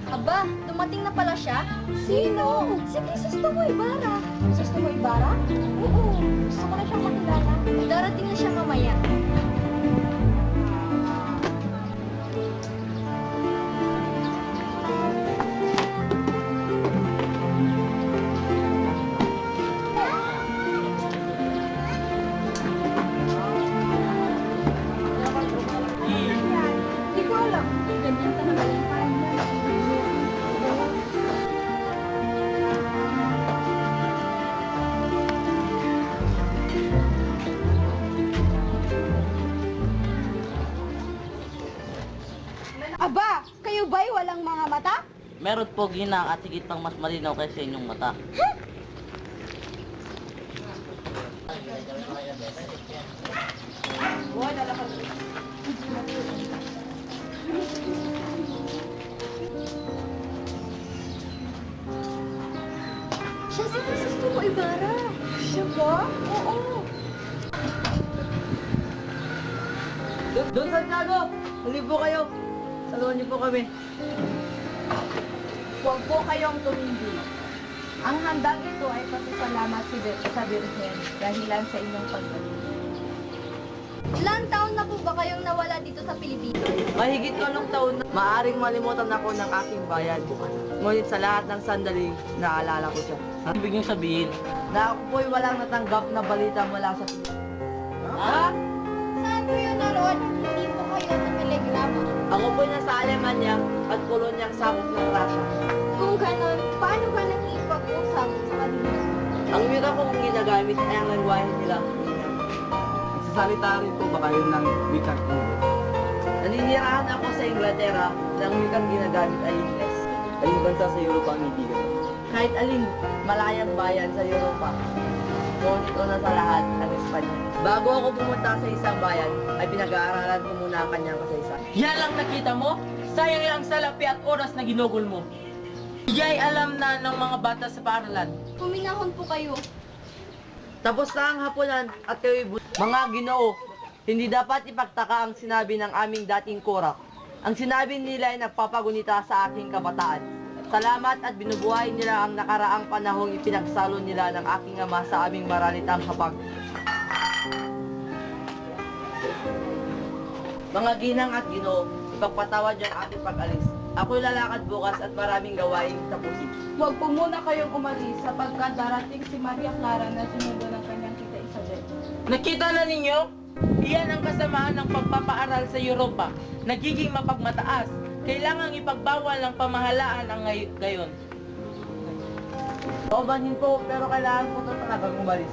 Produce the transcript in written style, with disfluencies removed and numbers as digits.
Aba, dumating na pala siya? Sino? Si Crisostomo Ibarra. Crisostomo Ibarra? Oo, gusto ko na siyang makilala. Darating na siya mamaya. Hindi ko alam. Ganyan talaga yung parang yan. Aba, kayo ba'y walang mga mata? Meron po ginang at higit pang mas malinaw kaysa inyong mata. Siya si Crisostomo Ibarra. Siya ba? Oo. Don Santiago! Huli po kayo! Saluhan niyo po kami. Huwag po kayong tumindi. Ang handang ito ay pasasalamat sa Birhen dahilan sa inyong pagbalik. Ilang taon na po ba kayong nawala dito sa Pilipinas? Mahigit 8 taon na maaring malimutan ako ng aking bayan. Ngunit sa lahat ng sandali, naalala ko siya. Ang ibig niyong sabihin, Na ako po'y walang natanggap na balita mula sa... Ha? Saan po yun naroon? Hindi po kayo sa telegrama. Ako po'y nasa Alemanya at kolonyang sakop ng Russia. Kung ganon, paano ka nakipag-usap sa kanila? Ang wika kong ginagamit ay ang lengguwahe nila. Nagsasalita rin po ba kayo ng wikang Ingles? Naninirahan ako sa Inglaterra na ang wikang ginagamit ay Ingles. Ayong bansa sa Europa ang hindi ganun. Kahit aling malayang bayan sa Europa, ngunit una sa lahat ang Espanya. Bago ako pumunta sa isang bayan, ay pinag-aaralan ko muna ang kanyang kasaysayan. yan lang nakita mo? Sayang lang sa lapi at oras na ginugol mo. Iya'y alam na ng mga bata sa paaralan. Puminahon po kayo. Tapos na ang hapunan at kayo'y mga Ginoo, hindi dapat ipagtaka ang sinabi ng aming dating korak. Ang sinabi nila ay nagpapagunita sa aking kabataan. Salamat at binubuhay nila ang nakaraang panahong ipinagsalo nila ng aking ama sa aming maralitang hapag. Mga ginang at Ginoo, ipagpatawad yung ating pag-alis. Ako'y lalakad bukas at maraming gawaing tapusin. Huwag po muna kayong umalis sapagkat darating si Maria Clara na sinundo ng kanyang tita Isabel. Nakita na ninyo? Iyan ang kasamaan ng pagpapaaral sa Europa. Nagiging mapagmataas. Kailangang ipagbawal ng pamahalaan ang gayon. Paumanhin po, pero kailangan ko ito talagang umalis.